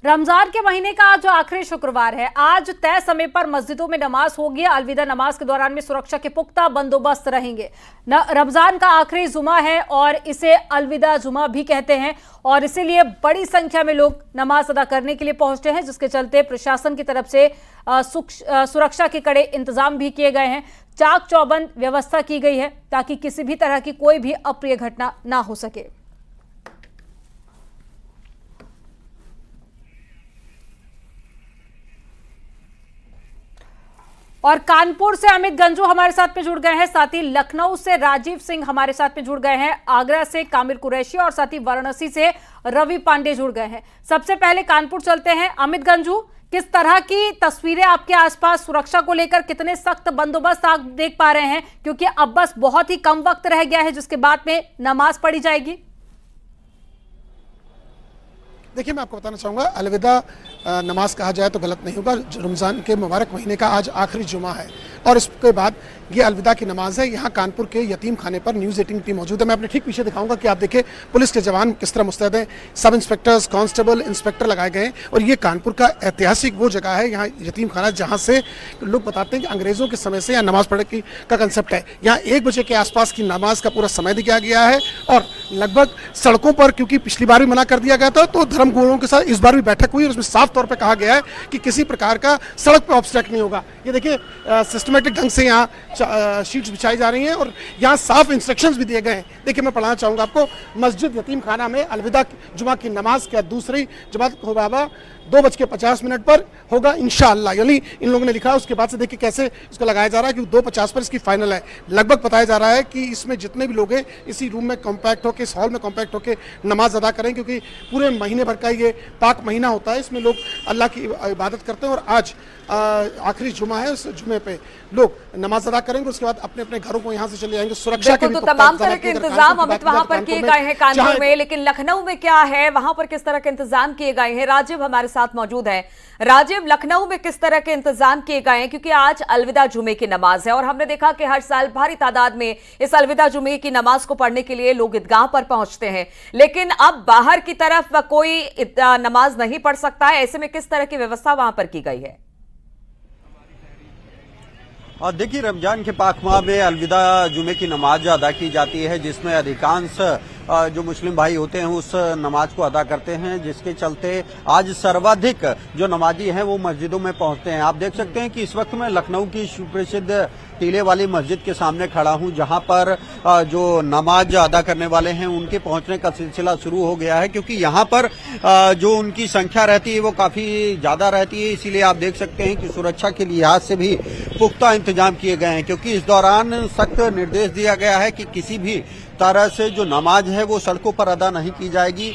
रमजान के महीने का आज जो आखिरी शुक्रवार है, आज तय समय पर मस्जिदों में नमाज होगी। अलविदा नमाज के दौरान में सुरक्षा के पुख्ता बंदोबस्त रहेंगे। रमजान का आखिरी जुमा है और इसे अलविदा जुमा भी कहते हैं और इसीलिए बड़ी संख्या में लोग नमाज अदा करने के लिए पहुंचते हैं, जिसके चलते प्रशासन की तरफ से सुरक्षा के कड़े इंतजाम भी किए गए हैं। चाक चौबंद व्यवस्था की गई है ताकि किसी भी तरह की कोई भी अप्रिय घटना ना हो सके। और कानपुर से अमित गंजू हमारे साथ में जुड़ गए हैं, साथ ही लखनऊ से राजीव सिंह हमारे साथ में जुड़ गए हैं, आगरा से कामिर कुरैशी और साथ ही वाराणसी से रवि पांडे जुड़ गए हैं। सबसे पहले कानपुर चलते हैं। अमित गंजू, किस तरह की तस्वीरें आपके आसपास, सुरक्षा को लेकर कितने सख्त बंदोबस्त आप देख पा रहे हैं, क्योंकि अब बस बहुत ही कम वक्त रह गया है जिसके बाद में नमाज पढ़ी जाएगी? देखिए, मैं आपको बताना चाहूँगा, अलविदा नमाज कहा जाए तो गलत नहीं होगा। रमज़ान के मुबारक महीने का आज आखिरी जुमा है और इसके बाद ये अलविदा की नमाज है। यहाँ कानपुर के यतीम खाने पर न्यूज़ 18 टीम मौजूद है। मैं अपने ठीक पीछे दिखाऊंगा कि आप देखिए पुलिस के जवान किस तरह मुस्तैद हैं। सब इंस्पेक्टर्स, कांस्टेबल, इंस्पेक्टर लगाए गए हैं और ये कानपुर का ऐतिहासिक वो जगह है, यहाँ यतीम खाना, जहाँ से लोग बताते हैं कि अंग्रेज़ों के समय से यहाँ नमाज पढ़ने का कंसेप्ट है। यहाँ 1 बजे के आसपास की नमाज का पूरा समय दिया गया है और लगभग सड़कों पर, क्योंकि पिछली बार भी मना कर दिया गया था, तो धर्मगुरुओं के साथ इस बार भी बैठक हुई और उसमें साफ तौर पर कहा गया है कि किसी प्रकार का सड़क पर ऑब्स्ट्रक्ट नहीं होगा। ये देखिए, सिस्टमेटिक ढंग से यहाँ शीट्स बिछाई जा रही हैं और यहाँ साफ इंस्ट्रक्शंस भी दिए गए हैं। देखिए, मैं पढ़ाना चाहूँगा आपको, मस्जिद यतीम खाना में अलविदा जुमा की नमाज का दूसरी जमात को बाबा 2:50 पर होगा इंशाअल्लाह। यानी इन लोगों ने लिखा है, उसके बाद से देखिए कैसे इसको लगाया जा रहा है कि 2:50 पर इसकी फाइनल है। लगभग बताया जा रहा है कि इसमें जितने भी लोग हैं इसी रूम में कॉम्पैक्ट होकर, इस हॉल में कॉम्पैक्ट होकर नमाज अदा करें, क्योंकि पूरे महीने भर का ये पाक महीना होता है। इसमें लोग अल्लाह की इबादत करते हैं और आज आखिरी जुमा है। उस जुमे पे लोग नमाज अदा करेंगे, उसके बाद अपने अपने घरों को यहाँ से चले जाएंगे। सुरक्षा के तो तमाम तरह के इंतजाम अमित वहां पर किए गए हैं कानपुर में, लेकिन लखनऊ में क्या है, वहां पर किस तरह के इंतजाम किए गए हैं? राजीव हमारे साथ मौजूद है। राजीव, लखनऊ में किस तरह के इंतजाम किए गए हैं? क्योंकि आज अलविदा जुमे की नमाज है और हमने देखा कि हर साल भारी तादाद में इस अलविदा जुमे की नमाज को पढ़ने के लिए लोग ईदगाह पर पहुंचते हैं, लेकिन अब बाहर की तरफ कोई नमाज नहीं पढ़ सकता है। ऐसे में किस तरह की व्यवस्था वहां पर की गई है? और देखिए, रमजान के पाक माह में अलविदा जुमे की नमाज अदा की जाती है, जिसमें अधिकांश जो मुस्लिम भाई होते हैं उस नमाज को अदा करते हैं, जिसके चलते आज सर्वाधिक जो नमाजी हैं वो मस्जिदों में पहुंचते हैं। आप देख सकते हैं कि इस वक्त मैं लखनऊ की सुप्रसिद्ध टीले वाली मस्जिद के सामने खड़ा हूं, जहां पर जो नमाज अदा करने वाले हैं उनके पहुंचने का सिलसिला शुरू हो गया है, क्योंकि यहां पर जो उनकी संख्या रहती है वो काफी ज्यादा रहती है। इसीलिए आप देख सकते हैं कि सुरक्षा के लिहाज से भी पुख्ता इंतजाम किए गए हैं, क्योंकि इस दौरान सख्त निर्देश दिया गया है कि किसी भी तरह से जो नमाज है वो सड़कों पर अदा नहीं की जाएगी,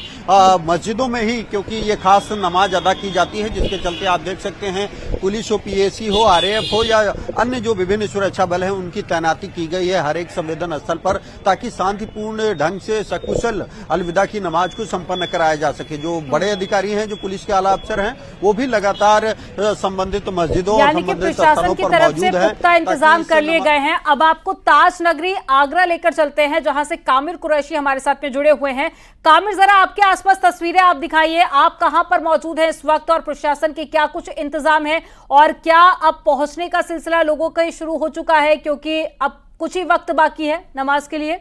मस्जिदों में ही, क्योंकि ये खास नमाज अदा की जाती है, जिसके चलते आप देख सकते हैं पुलिस हो, पीएसी हो, आरएएफ हो या अन्य जो विभिन्न सुरक्षा बल हैं उनकी तैनाती की गई है हर एक संवेदन स्थल पर, ताकि शांतिपूर्ण ढंग से सकुशल अलविदा की नमाज को संपन्न कराया जा सके। जो बड़े अधिकारी हैं, जो पुलिस के आला अफसर हैं, वो भी लगातार संबंधित मस्जिदों और संबंधित स्थलों पर मौजूद है। पुख्ता इंतजाम कर लिए गए हैं। अब आपको ताज नगरी आगरा लेकर चलते हैं, जहां से कामिर कुरैशी हमारे साथ में जुड़े हुए हैं। कामिर, जरा आपके आसपास तस्वीरें आप दिखाइए, आप कहां पर मौजूद हैं इस वक्त और प्रशासन के क्या कुछ इंतजाम है और क्या अब पहुंचने का सिलसिला लोगों का शुरू हो चुका है, क्योंकि अब कुछ ही वक्त बाकी है नमाज के लिए?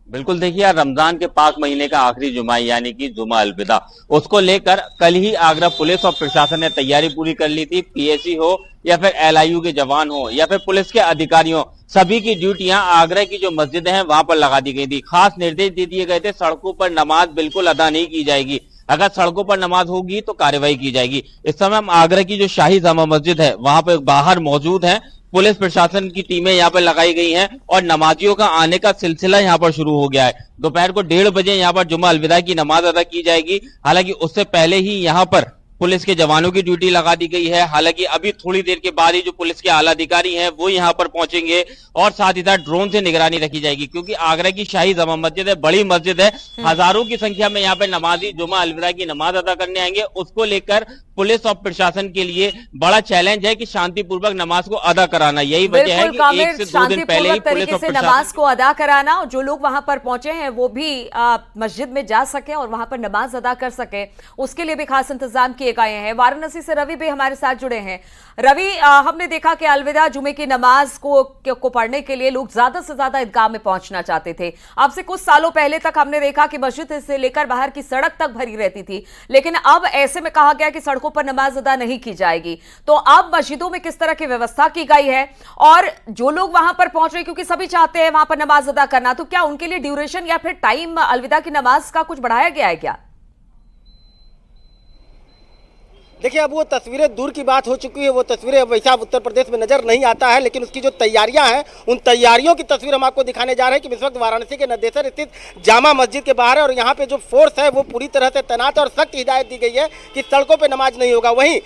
बिल्कुल, देखिए यार, रमजान के पाक महीने का आखिरी जुमा यानी कि जुमा अलविदा, उसको लेकर कल ही आगरा पुलिस और प्रशासन ने तैयारी पूरी कर ली थी। पीएसी हो या फिर एलआईयू के जवान हो या फिर पुलिस के अधिकारी हो, सभी की ड्यूटियां आगरा की जो मस्जिदें हैं वहां पर लगा दी गई थी। खास निर्देश दे दिए गए थे, सड़कों पर नमाज बिल्कुल अदा नहीं की जाएगी, अगर सड़कों पर नमाज होगी तो कार्रवाई की जाएगी। इस समय हम आगरा की जो शाही जामा मस्जिद है वहां पर बाहर मौजूद हैं। पुलिस प्रशासन की टीमें यहाँ पर लगाई गई हैं और नमाजियों का आने का सिलसिला यहाँ पर शुरू हो गया है। दोपहर को 1:30 बजे यहाँ पर जुमा अलविदा की नमाज अदा की जाएगी। हालांकि उससे पहले ही यहाँ पर पुलिस के जवानों की ड्यूटी लगा दी गई है। हालांकि अभी थोड़ी देर के बाद ही जो पुलिस के आला अधिकारी हैं वो यहाँ पर पहुंचेंगे और साथ ही साथ ड्रोन से निगरानी रखी जाएगी, क्योंकि आगरा की शाही जामा मस्जिद है, बड़ी मस्जिद है, हजारों की संख्या में यहाँ पे नमाजी जुमा अलविदा की नमाज अदा करने आएंगे। उसको लेकर पुलिस और प्रशासन के लिए बड़ा चैलेंज है कि शांतिपूर्वक नमाज को अदा कराना। यही वजह है कि 1 से 2 दिन पहले ही पुलिस और से नमाज को अदा कराना, और जो लोग वहां पर पहुंचे हैं वो भी मस्जिद में जा सके और वहां पर नमाज अदा कर सके, उसके लिए भी खास इंतजाम किए गए हैं। वाराणसी से रवि भी हमारे साथ जुड़े हैं। रवि, हमने देखा कि अलविदा जुमे की नमाज को पढ़ने के लिए लोग ज्यादा से ज्यादा ईदगाह में पहुंचना चाहते थे। अब से कुछ सालों पहले तक हमने देखा कि मस्जिद से लेकर बाहर की सड़क तक भरी रहती थी, लेकिन अब ऐसे में कहा गया कि सड़कों पर नमाज अदा नहीं की जाएगी। तो अब मस्जिदों में किस तरह की व्यवस्था की गई है, और जो लोग वहां पर पहुंच रहे, क्योंकि सभी चाहते हैं वहां पर नमाज अदा करना, तो क्या उनके लिए ड्यूरेशन या फिर टाइम अलविदा की नमाज का कुछ बढ़ाया गया है क्या? देखिए, अब वो तस्वीरें दूर की बात हो चुकी है, वो तस्वीरें अब वैसा उत्तर प्रदेश में नजर नहीं आता है, लेकिन उसकी जो तैयारियां हैं उन तैयारियों की तस्वीर हम आपको दिखाने जा रहे हैं कि इस वक्त वाराणसी के नदेसर स्थित जामा मस्जिद के बाहर है, और यहाँ पे जो फोर्स है वो पूरी तरह से तैनात है और सख्त हिदायत दी गई है कि सड़कों पर नमाज नहीं होगा। वहीं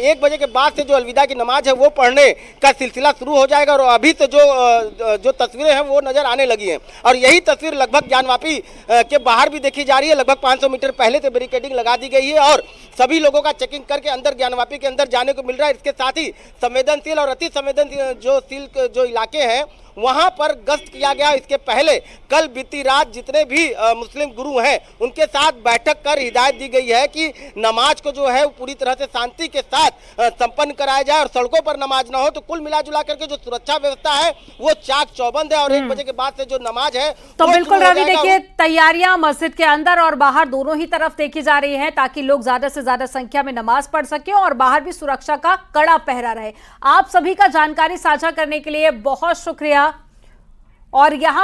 1 बजे के बाद से जो अलविदा की नमाज है वो पढ़ने का सिलसिला शुरू हो जाएगा, और अभी से जो तस्वीरें हैं वो नजर आने लगी हैं। और यही तस्वीर लगभग ज्ञानवापी के बाहर भी देखी जा रही है। लगभग 500 मीटर पहले से बैरिकेडिंग लगा दी गई है और सभी लोगों का चेकिंग करके अंदर ज्ञानवापी के अंदर जाने को मिल रहा है। इसके साथ ही संवेदनशील और अति संवेदनशील जो इलाके हैं वहां पर गश्त किया गया। इसके पहले कल बीती रात जितने भी मुस्लिम गुरु हैं उनके साथ बैठक कर हिदायत दी गई है कि नमाज को जो है वो पूरी तरह से शांति के साथ संपन्न कराया जाए और सड़कों पर नमाज ना हो। तो कुल मिला जुला करके जो सुरक्षा व्यवस्था है वो चाक चौबंद है, और 1 बजे के बाद से जो नमाज है तो बिल्कुल रवि, देखिए तैयारियां मस्जिद के अंदर और बाहर दोनों ही तरफ देखी जा रही है ताकि लोग ज्यादा से ज्यादा संख्या में नमाज पढ़ सके और बाहर भी सुरक्षा का कड़ा पहरा रहे। आप सभी का जानकारी साझा करने के लिए बहुत शुक्रिया। और यहाँ